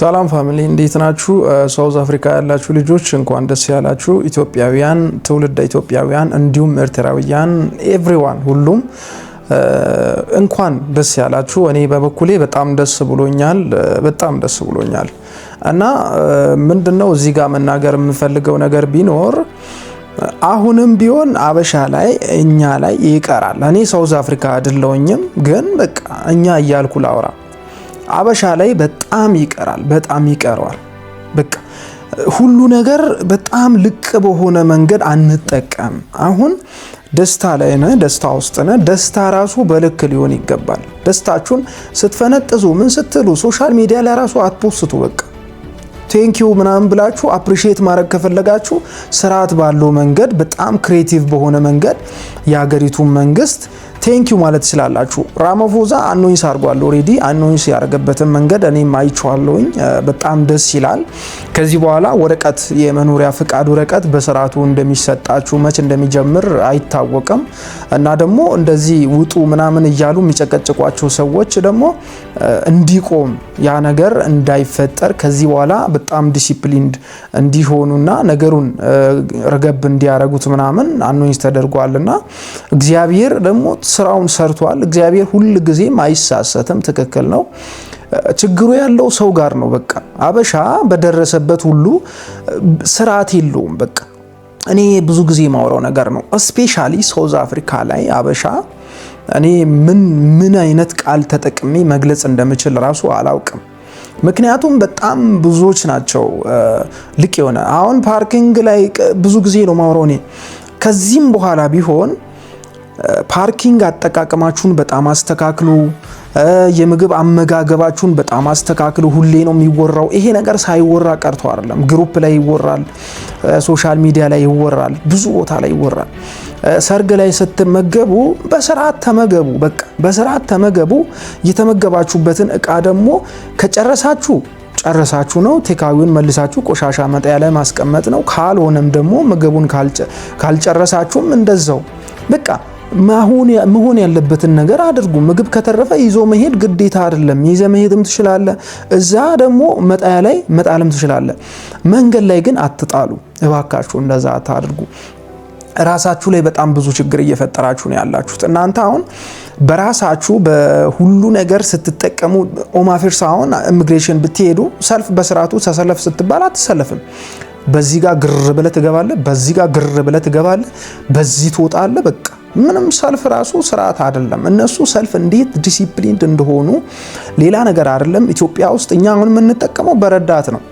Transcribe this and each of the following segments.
ሰላም ፋሚሊ እንዴት ናችሁ? ሳውዝ አፍሪካ ያላችሁ ልጆች እንኳን ደስ ያላችሁ። ኢትዮጵያውያን ትውልደ ኢትዮጵያውያን እንዲሁም ኤርትራውያን ኤቭሪዋን ሁሉም እንኳን ደስ ያላችሁ። እኔ በበኩሌ በጣም ደስ ብሎኛል እና ምንድነው እዚህ ጋር መናገር የምፈልገው ነገር ቢኖር አሁንም ቢሆን አበሻ ላይ እኛ ላይ ይቀራል። እኔ ሳውዝ አፍሪካ አይደለሁኝም ግን በቃ እኛ እያልኩ ላውራ አበሻ ላይ በጣም ይቀራል። በቃ ሁሉ ነገር በጣም ልቅ በሆነ መንገድ አንጠቀም። አሁን ደስታ ላይ ነህ፣ ደስታ ውስጥ ነህ። ደስታ ራሱ በልክ ሊሆን ይገባል። ደስታችሁን ስትፈነጥዙ ምን ስትሉ ሶሻል ሚዲያ ላይ ራሱ አትፖስቱ። በቃ ቴንኪዩ ምናምን ብላችሁ አፕሪሺየት ማድረግ ከፈለጋችሁ ስርዓት ባለው መንገድ በጣም ክሬቲቭ በሆነ መንገድ የሀገሪቱን መንግስት ቴንኪዩ ማለት ስላላችሁ ራማፎዛ አኖይንስ አድርጓል። ኦሬዲ አኖይንስ ያደረገበትን መንገድ እኔም አይቼዋለሁኝ። በጣም ደስ ይላል። ከዚህ በኋላ ወረቀት የመኖሪያ ፍቃድ ወረቀት በስርዓቱ እንደሚሰጣችሁ መች እንደሚጀምር አይታወቅም እና ደግሞ እንደዚህ ውጡ ምናምን እያሉ የሚጨቀጭቋቸው ሰዎች ደግሞ እንዲቆም ያ ነገር እንዳይፈጠር ከዚህ በኋላ በጣም ዲሲፕሊንድ እንዲሆኑና ነገሩን ረገብ እንዲያረጉት ምናምን አኖይንስ ተደርጓልና እግዚአብሔር ደግሞ ስራውን ሰርቷል። እግዚአብሔር ሁሉ ጊዜም አይሳሰትም። ትክክል ነው። ችግሩ ያለው ሰው ጋር ነው። በቃ አበሻ በደረሰበት ሁሉ ስርዓት የለውም። በቃ እኔ ብዙ ጊዜ ማውራው ነገር ነው። ስፔሻሊ ሳውዝ አፍሪካ ላይ አበሻ እኔ ምን አይነት ቃል ተጠቅሜ መግለጽ እንደምችል ራሱ አላውቅም። ምክንያቱም በጣም ብዙዎች ናቸው ልቅ የሆነ አሁን ፓርኪንግ ላይ ብዙ ጊዜ ነው ማውራው እኔ ከዚህም በኋላ ቢሆን ፓርኪንግ አጠቃቀማችሁን በጣም አስተካክሉ። የምግብ አመጋገባችሁን በጣም አስተካክሉ። ሁሌ ነው የሚወራው ይሄ ነገር ሳይወራ ቀርቶ አይደለም። ግሩፕ ላይ ይወራል፣ ሶሻል ሚዲያ ላይ ይወራል፣ ብዙ ቦታ ላይ ይወራል። ሰርግ ላይ ስትመገቡ በስርዓት ተመገቡ። በቃ በስርዓት ተመገቡ። የተመገባችሁበትን እቃ ደግሞ ጨረሳችሁ ነው ቴካዊውን መልሳችሁ ቆሻሻ መጣያ ላይ ማስቀመጥ ነው። ካልሆነም ደግሞ ምግቡን ካልጨረሳችሁም እንደዛው በቃ መሆን ያለበትን ነገር አድርጉ። ምግብ ከተረፈ ይዞ መሄድ ግዴታ አይደለም። ይዘ መሄድም ትችላለህ። እዛ ደግሞ መጣያ ላይ መጣልም ትችላለህ። መንገድ ላይ ግን አትጣሉ እባካችሁ። እንደዛ አታድርጉ። ራሳችሁ ላይ በጣም ብዙ ችግር እየፈጠራችሁ ነው ያላችሁት። እናንተ አሁን በራሳችሁ በሁሉ ነገር ስትጠቀሙ ኦማፊርስ አሁን ኢሚግሬሽን ብትሄዱ ሰልፍ በስርዓቱ ተሰለፍ ስትባል አትሰለፍም። በዚህ ጋር ግር ብለህ ትገባለህ፣ በዚህ ጋር ግር ብለህ ትገባለህ፣ በዚህ ትወጣለህ። በቃ ምንም ሰልፍ ራሱ ስርዓት አይደለም። እነሱ ሰልፍ እንዴት ዲሲፕሊንድ እንደሆኑ ሌላ ነገር አይደለም። ኢትዮጵያ ውስጥ እኛ አሁን የምንጠቀመው በረዳት ነው።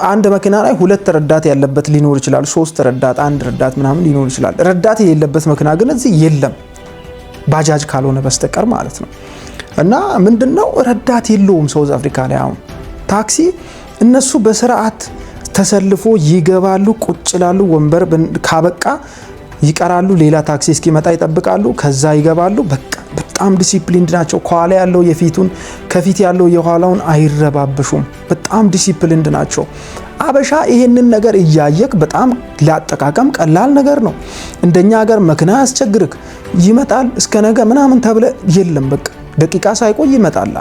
አንድ መኪና ላይ 2 ረዳት ያለበት ሊኖር ይችላል፣ 3 ረዳት፣ 1 ረዳት ምናምን ሊኖር ይችላል። ረዳት የሌለበት መኪና ግን እዚህ የለም፣ ባጃጅ ካልሆነ በስተቀር ማለት ነው። እና ምንድነው ረዳት የለውም ሳውዝ አፍሪካ ላይ አሁን ታክሲ እነሱ በስርዓት ተሰልፎ ይገባሉ፣ ቁጭ ይላሉ። ወንበር ካበቃ ይቀራሉ፣ ሌላ ታክሲ እስኪመጣ ይጠብቃሉ፣ ከዛ ይገባሉ። በቃ በጣም ዲሲፕሊንድ ናቸው። ከኋላ ያለው የፊቱን ከፊት ያለው የኋላውን አይረባብሹም። በጣም ዲሲፕሊንድ ናቸው። አበሻ ይሄንን ነገር እያየክ በጣም ላጠቃቀም ቀላል ነገር ነው። እንደኛ ሀገር መኪና ያስቸግርክ ይመጣል እስከ ነገ ምናምን ተብለ የለም። በቃ ደቂቃ ሳይቆይ ይመጣል።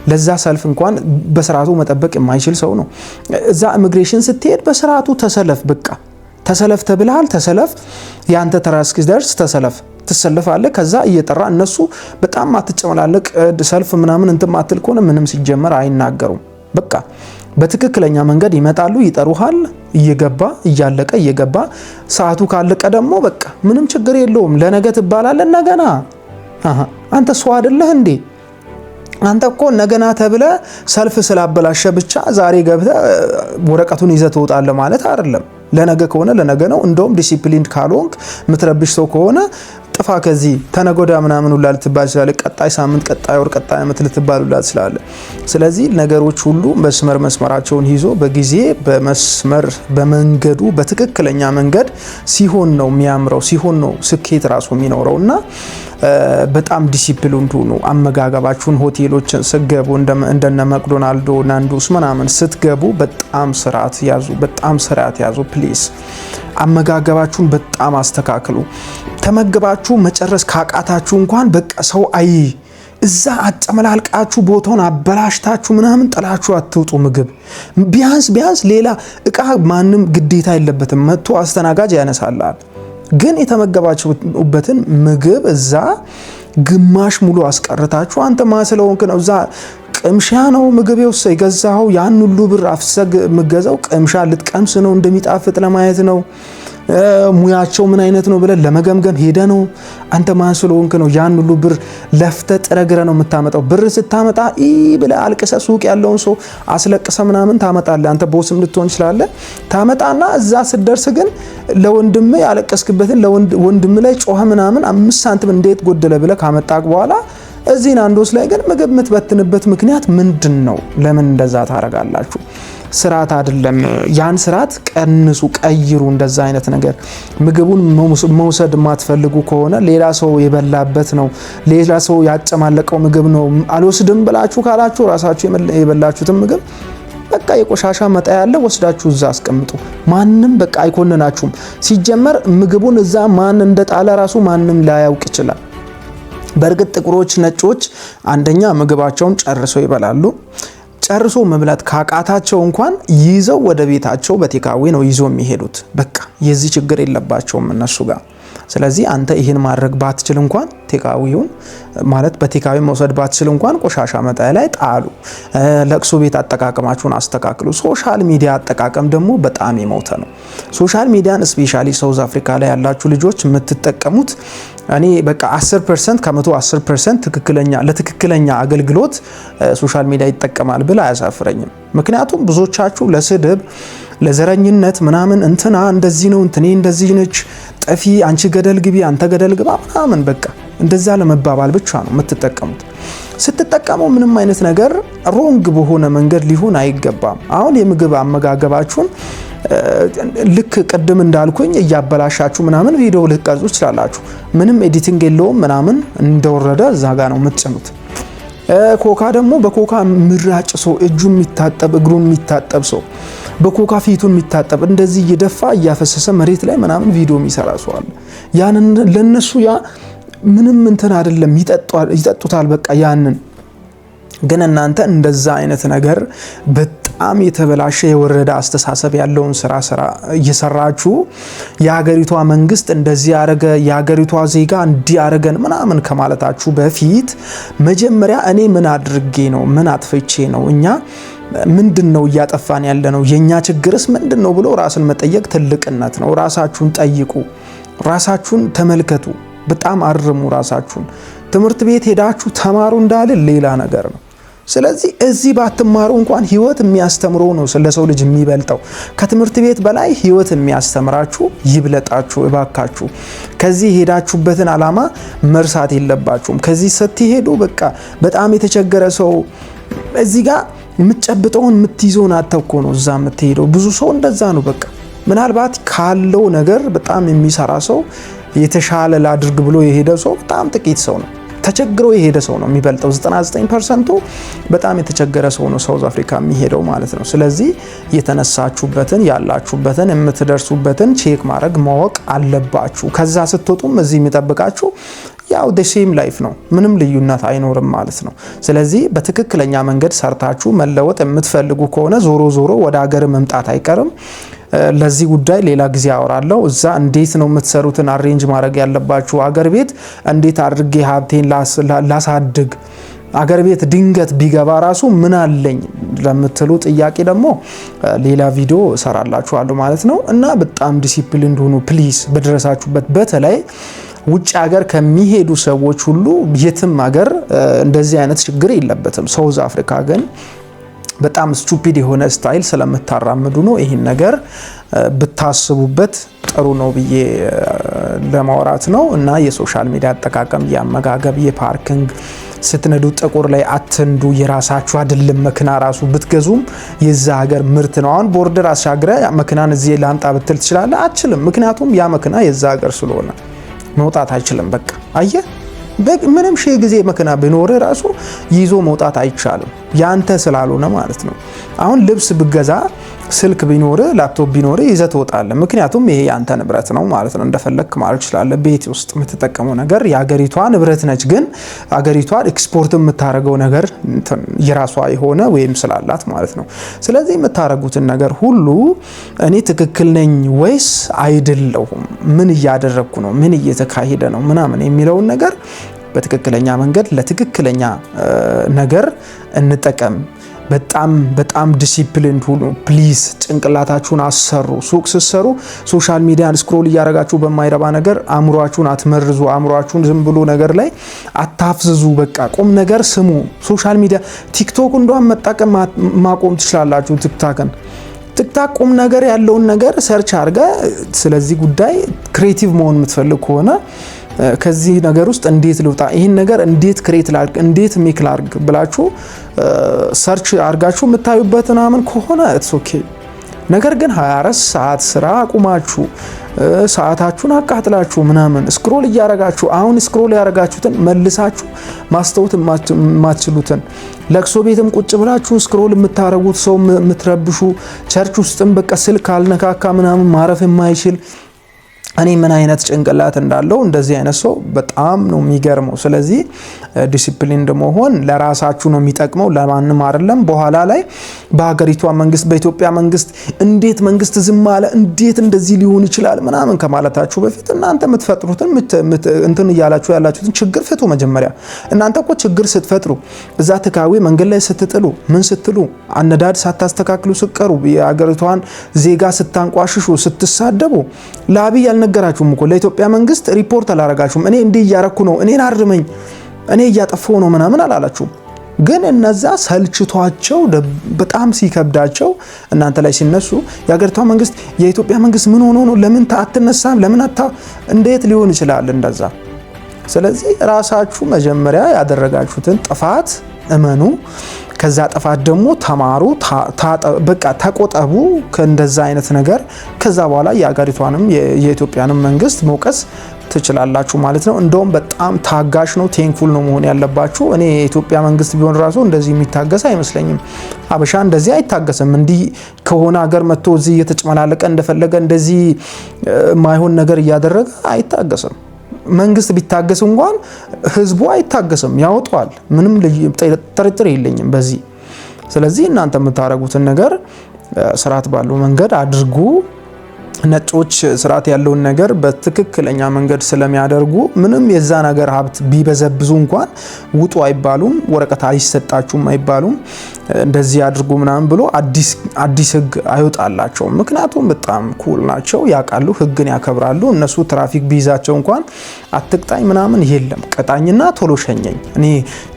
ለዛ ሰልፍ እንኳን በስርዓቱ መጠበቅ የማይችል ሰው ነው። እዛ ኢሚግሬሽን ስትሄድ በስርዓቱ ተሰለፍ። በቃ ተሰለፍ ተብለሃል፣ ተሰለፍ። ያንተ ተራ እስኪደርስ ተሰለፍ፣ ትሰለፋለህ። ከዛ እየጠራ እነሱ በጣም ማትጨመላለቅ ሰልፍ ምናምን እንትን ማትል ከሆነ ምንም ሲጀመር አይናገሩም። በቃ በትክክለኛ መንገድ ይመጣሉ፣ ይጠሩሃል። እያለቀ እየገባ ሰዓቱ ካለቀ ደግሞ በቃ ምንም ችግር የለውም። ለነገ ትባላለህ። ነገና አንተ ሰው አይደለህ እንዴ? አንተ እኮ ነገና ተብለ ሰልፍ ስላበላሸ ብቻ ዛሬ ገብተህ ወረቀቱን ይዘህ ትወጣለህ ማለት አይደለም። ለነገ ከሆነ ለነገ ነው። እንደውም ዲሲፕሊንድ ካልሆንክ ምትረብሽ ሰው ከሆነ ጥፋ ከዚህ ተነጎዳ ምናምን ሁላ ልትባል ይችላል። ቀጣይ ሳምንት፣ ቀጣይ ወር፣ ቀጣይ ዓመት ልትባል ሁላ ይችላል። ስለዚህ ነገሮች ሁሉ መስመራቸውን ይዞ በጊዜ በመስመር በመንገዱ በትክክለኛ መንገድ ሲሆን ነው የሚያምረው፣ ሲሆን ነው ስኬት ራሱ የሚኖረውና በጣም ዲሲፕሊንድ ሁኑ። አመጋገባችሁን ሆቴሎችን ስትገቡ እንደነ መክዶናልዶ ናንዶስ ምናምን ስትገቡ በጣም ስርዓት ያዙ ፕሊዝ። አመጋገባችሁን በጣም አስተካክሉ። ተመገባችሁ መጨረስ ካቃታችሁ እንኳን በቃ ሰው እዛ አጨመላልቃችሁ ቦታውን አበላሽታችሁ ምናምን ጥላችሁ አትውጡ። ምግብ ቢያንስ ሌላ እቃ ማንም ግዴታ የለበትም፣ መጥቶ አስተናጋጅ ያነሳላል። ግን የተመገባችሁበትን ምግብ እዛ ግማሽ ሙሉ አስቀርታችሁ አንተ ማስለውንክ ነው እዛ ቅምሻ ነው ምግብ የወሰ የገዛው ያን ሁሉ ብር አፍሰግ ምገዛው ቅምሻ ልትቀምስ ነው እንደሚጣፍጥ ለማየት ነው። ሙያቸው ምን አይነት ነው ብለ ለመገምገም ሄደ ነው። አንተ ማን ስለሆንክ ነው ያን ሁሉ ብር ለፍተ ጥረግረ ነው የምታመጣው? ብር ስታመጣ ብለ አልቅሰ ሱቅ ያለውን ሰው አስለቅሰ ምናምን ታመጣለህ። አንተ ቦስም ልትሆን ይችላል። ታመጣና እዛ ስትደርስ ግን ለወንድም ያለቀስክበትን ለወንድም ላይ ጮኸ ምናምን 5 ሳንቲም እንዴት ጎደለ ብለ ካመጣክ በኋላ እዚህ ናንዶስ ላይ ግን ምግብ የምትበትንበት ምክንያት ምንድነው? ለምን እንደዛ ታረጋላችሁ? ስርዓት አይደለም። ያን ስርዓት ቀንሱ፣ ቀይሩ። እንደዛ አይነት ነገር ምግቡን መውሰድ ማትፈልጉ ከሆነ ሌላ ሰው የበላበት ነው፣ ሌላ ሰው ያጨማለቀው ምግብ ነው አልወስድም ብላችሁ ካላችሁ ራሳችሁ የበላችሁትን ምግብ በቃ የቆሻሻ መጣያ ያለ ወስዳችሁ እዛ አስቀምጡ። ማንም በቃ አይኮንናችሁም። ሲጀመር ምግቡን እዛ ማን እንደጣለ ራሱ ማንም ላያውቅ ይችላል። በርግጥ ጥቁሮች፣ ነጮች አንደኛ ምግባቸውን ጨርሰው ይበላሉ። ጨርሶ መብላት ካቃታቸው እንኳን ይዘው ወደ ቤታቸው በቴካዌ ነው ይዘው የሚሄዱት። በቃ የዚህ ችግር የለባቸውም እነሱ ጋር። ስለዚህ አንተ ይሄን ማድረግ ባትችል እንኳን ቴካዌውን ማለት በቴካዌ መውሰድ ባትችል እንኳን ቆሻሻ መጣያ ላይ ጣሉ። ለቅሶ ቤት አጠቃቀማችሁን አስተካክሉ። ሶሻል ሚዲያ አጠቃቀም ደግሞ በጣም የሞተ ነው። ሶሻል ሚዲያን ስፔሻሊ ሳውዝ አፍሪካ ላይ ያላችሁ ልጆች የምትጠቀሙት እኔ በቃ 10% ከመቶ 10% ለትክክለኛ አገልግሎት ሶሻል ሚዲያ ይጠቀማል ብለ አያሳፍረኝም። ምክንያቱም ብዙዎቻችሁ ለስድብ ለዘረኝነት ምናምን እንትና እንደዚህ ነው እንትኔ እንደዚህ ነች ጠፊ አንቺ ገደል ግቢ አንተ ገደል ግባ ምናምን በቃ እንደዛ ለመባባል ብቻ ነው የምትጠቀሙት። ስትጠቀሙ ምንም አይነት ነገር ሮንግ በሆነ መንገድ ሊሆን አይገባም። አሁን የምግብ አመጋገባችሁን ልክ ቅድም እንዳልኩኝ እያበላሻችሁ ምናምን ቪዲዮ ልትቀርጹ ትችላላችሁ። ምንም ኤዲቲንግ የለውም ምናምን እንደወረደ እዛ ጋር ነው የምትጭኑት። ኮካ ደግሞ በኮካ ምራጭ ሰው እጁን የሚታጠብ እግሩን የሚታጠብ ሰው በኮካ ፊቱን የሚታጠብ እንደዚህ እየደፋ እያፈሰሰ መሬት ላይ ምናምን ቪዲዮ የሚሰራ ሰው አለ። ያንን ለነሱ ያ ምንም እንትን አይደለም፣ ይጠጡታል በቃ ያንን። ግን እናንተ እንደዛ አይነት ነገር በጣም የተበላሸ የወረደ አስተሳሰብ ያለውን ስራ እየሰራችሁ የሀገሪቷ መንግስት እንደዚህ ያረገ የሀገሪቷ ዜጋ እንዲያረገን ምናምን ከማለታችሁ በፊት መጀመሪያ እኔ ምን አድርጌ ነው ምን አጥፍቼ ነው እኛ ምንድነው እያጠፋን ያለ ነው የኛ ችግርስ ምንድነው ብሎ ራስን መጠየቅ ትልቅነት ነው። ራሳችሁን ጠይቁ፣ ራሳችሁን ተመልከቱ፣ በጣም አርሙ ራሳችሁን። ትምህርት ቤት ሄዳችሁ ተማሩ እንዳለ ሌላ ነገር ነው። ስለዚህ እዚህ ባትማሩ እንኳን ህይወት የሚያስተምረው ነው ለሰው ልጅ የሚበልጠው። ከትምህርት ቤት በላይ ህይወት የሚያስተምራችሁ ይብለጣችሁ እባካችሁ። ከዚህ ሄዳችሁበትን አላማ መርሳት የለባችሁም። ከዚህ ስትሄዱ በቃ በጣም የተቸገረ ሰው እዚህ ጋር የምትጨብጠውን የምትይዘውን አተኮ ነው እዛ የምትሄደው። ብዙ ሰው እንደዛ ነው በቃ። ምናልባት ካለው ነገር በጣም የሚሰራ ሰው የተሻለ ላድርግ ብሎ የሄደ ሰው በጣም ጥቂት ሰው ነው። ተቸግሮ የሄደ ሰው ነው የሚበልጠው። 99% በጣም የተቸገረ ሰው ነው ሳውዝ አፍሪካ የሚሄደው ማለት ነው። ስለዚህ የተነሳችሁበትን ያላችሁበትን የምትደርሱበትን ቼክ ማድረግ ማወቅ አለባችሁ። ከዛ ስትወጡም እዚህ የሚጠብቃችሁ ያው ሴም ላይፍ ነው፣ ምንም ልዩነት አይኖርም ማለት ነው። ስለዚህ በትክክለኛ መንገድ ሰርታችሁ መለወጥ የምትፈልጉ ከሆነ ዞሮ ወደ ሀገር መምጣት አይቀርም። ለዚህ ጉዳይ ሌላ ጊዜ አወራለሁ። እዛ እንዴት ነው የምትሰሩትን አሬንጅ ማድረግ ያለባችሁ፣ አገር ቤት እንዴት አድርጌ ሀብቴን ላሳድግ፣ አገር ቤት ድንገት ቢገባ ራሱ ምን አለኝ ለምትሉ ጥያቄ ደግሞ ሌላ ቪዲዮ እሰራላችኋለሁ ማለት ነው። እና በጣም ዲሲፕሊን ሁኑ ፕሊዝ። በደረሳችሁበት በተለይ ውጭ ሀገር ከሚሄዱ ሰዎች ሁሉ የትም ሀገር እንደዚህ አይነት ችግር የለበትም። ሳውዝ አፍሪካ ግን በጣም ስቱፒድ የሆነ ስታይል ስለምታራምዱ ነው። ይህን ነገር ብታስቡበት ጥሩ ነው ብዬ ለማውራት ነው። እና የሶሻል ሚዲያ አጠቃቀም፣ የአመጋገብ፣ የፓርኪንግ ስትነዱ ጥቁር ላይ አትንዱ። የራሳችሁ አይደለም መኪና ራሱ ብትገዙም የዛ ሀገር ምርት ነው። አሁን ቦርደር አሻግረ መኪናን እዚህ ላምጣ ብትል ትችላለህ? አትችልም። ምክንያቱም ያ መኪና የዛ ሀገር ስለሆነ መውጣት አይችልም። በቃ አየህ፣ ምንም ሺህ ጊዜ መኪና ቢኖር ራሱ ይዞ መውጣት አይቻልም። ያንተ ስላልሆነ ማለት ነው። አሁን ልብስ ብገዛ ስልክ ቢኖር ላፕቶፕ ቢኖር ይዘህ ትወጣለህ። ምክንያቱም ይሄ ያንተ ንብረት ነው ማለት ነው። እንደፈለክ ማድረግ ትችላለህ። ቤት ውስጥ የምትጠቀመው ነገር የሀገሪቷ ንብረት ነች። ግን ሀገሪቷ ኤክስፖርት የምታደርገው ነገር የራሷ የሆነ ወይም ስላላት ማለት ነው። ስለዚህ የምታደርጉትን ነገር ሁሉ እኔ ትክክል ነኝ ወይስ አይደለሁም፣ ምን እያደረግኩ ነው፣ ምን እየተካሄደ ነው ምናምን የሚለውን ነገር በትክክለኛ መንገድ ለትክክለኛ ነገር እንጠቀም። በጣም ዲሲፕሊን ሁኑ ፕሊዝ። ጭንቅላታችሁን አሰሩ። ሱቅ ስትሰሩ ሶሻል ሚዲያን ስክሮል እያደረጋችሁ በማይረባ ነገር አእምሯችሁን አትመርዙ። አእምሯችሁን ዝም ብሎ ነገር ላይ አታፍዝዙ። በቃ ቁም ነገር ስሙ። ሶሻል ሚዲያ ቲክቶክ እንደውም መጠቀም ማቆም ትችላላችሁ። ቲክታክ ቁም ነገር ያለውን ነገር ሰርች አድርገ ስለዚህ ጉዳይ ክሬቲቭ መሆን የምትፈልግ ከሆነ ከዚህ ነገር ውስጥ እንዴት ልውጣ፣ ይህን ነገር እንዴት ክሬት ላድርግ፣ እንዴት ሜክ ላድርግ ብላችሁ ሰርች አድርጋችሁ የምታዩበት ምናምን ከሆነ ኢትስ ኦኬ። ነገር ግን 24 ሰዓት ስራ አቁማችሁ ሰዓታችሁን አቃጥላችሁ ምናምን ስክሮል እያረጋችሁ አሁን ስክሮል ያረጋችሁትን መልሳችሁ ማስተውት ማትችሉትን ለቅሶ ቤትም ቁጭ ብላችሁ ስክሮል የምታረጉት ሰው የምትረብሹ ቸርች ውስጥም በቃ ስልክ አልነካካ ምናምን ማረፍ የማይችል እኔ ምን አይነት ጭንቅላት እንዳለው እንደዚህ አይነት ሰው በጣም ነው የሚገርመው። ስለዚህ ዲሲፕሊን እንደመሆን ለራሳችሁ ነው የሚጠቅመው፣ ለማንም አይደለም። በኋላ ላይ በሀገሪቷ መንግስት በኢትዮጵያ መንግስት እንዴት መንግስት ዝም አለ፣ እንዴት እንደዚህ ሊሆን ይችላል ምናምን ከማለታችሁ በፊት እናንተ የምትፈጥሩትን እንትን እያላችሁ ያላችሁትን ችግር ፍቱ። መጀመሪያ እናንተ እኮ ችግር ስትፈጥሩ እዛ ተካዊ መንገድ ላይ ስትጥሉ ምን ስትሉ አነዳድ ሳታስተካክሉ ስትቀሩ የሀገሪቷን ዜጋ ስታንቋሽሹ ስትሳደቡ ለአብይ ነገራችሁም እኮ ለኢትዮጵያ መንግስት ሪፖርት አላረጋችሁም። እኔ እንዲህ እያረኩ ነው፣ እኔን አርመኝ፣ እኔ እያጠፋው ነው ምናምን አላላችሁም። ግን እነዛ ሰልችቷቸው በጣም ሲከብዳቸው እናንተ ላይ ሲነሱ የሀገሪቷ መንግስት የኢትዮጵያ መንግስት ምን ሆኖ ነው፣ ለምን አትነሳም፣ ለምን እንዴት ሊሆን ይችላል እንደዛ። ስለዚህ ራሳችሁ መጀመሪያ ያደረጋችሁትን ጥፋት እመኑ። ከዛ ጥፋት ደግሞ ተማሩ፣ በቃ ተቆጠቡ ከእንደዛ አይነት ነገር። ከዛ በኋላ የሀገሪቷንም የኢትዮጵያንም መንግስት መውቀስ ትችላላችሁ ማለት ነው። እንደውም በጣም ታጋሽ ነው፣ ቴንክፉል ነው መሆን ያለባችሁ። እኔ የኢትዮጵያ መንግስት ቢሆን ራሱ እንደዚህ የሚታገስ አይመስለኝም። አበሻ እንደዚህ አይታገስም። እንዲህ ከሆነ ሀገር መጥቶ እዚህ እየተጨመላለቀ እንደፈለገ እንደዚህ ማይሆን ነገር እያደረገ አይታገስም። መንግስት ቢታገስ እንኳን ህዝቡ አይታገስም፣ ያወጣዋል። ምንም ጥርጥር የለኝም በዚህ። ስለዚህ እናንተ የምታረጉትን ነገር ስርዓት ባለው መንገድ አድርጉ። ነጮች ስርዓት ያለውን ነገር በትክክለኛ መንገድ ስለሚያደርጉ ምንም የዛ ነገር ሀብት ቢበዘብዙ እንኳን ውጡ አይባሉም፣ ወረቀት አይሰጣችሁም አይባሉም። እንደዚህ አድርጉ ምናምን ብሎ አዲስ ህግ አይወጣላቸውም። ምክንያቱም በጣም ኩል ናቸው፣ ያውቃሉ፣ ህግን ያከብራሉ። እነሱ ትራፊክ ቢይዛቸው እንኳን አትቅጣኝ ምናምን የለም፣ ቀጣኝና ቶሎ ሸኘኝ፣ እኔ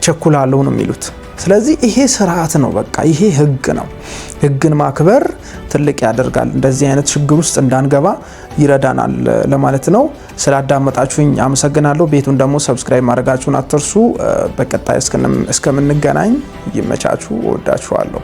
ቸኩላለሁ ነው የሚሉት። ስለዚህ ይሄ ስርዓት ነው፣ በቃ ይሄ ህግ ነው። ህግን ማክበር ትልቅ ያደርጋል። እንደዚህ አይነት ችግር ውስጥ እንዳንገባ ይረዳናል ለማለት ነው። ስላዳመጣችሁኝ አመሰግናለሁ። ቤቱን ደግሞ ሰብስክራይብ ማድረጋችሁን አትርሱ። በቀጣይ እስከምንገናኝ ይመቻችሁ። ወዳችኋለሁ።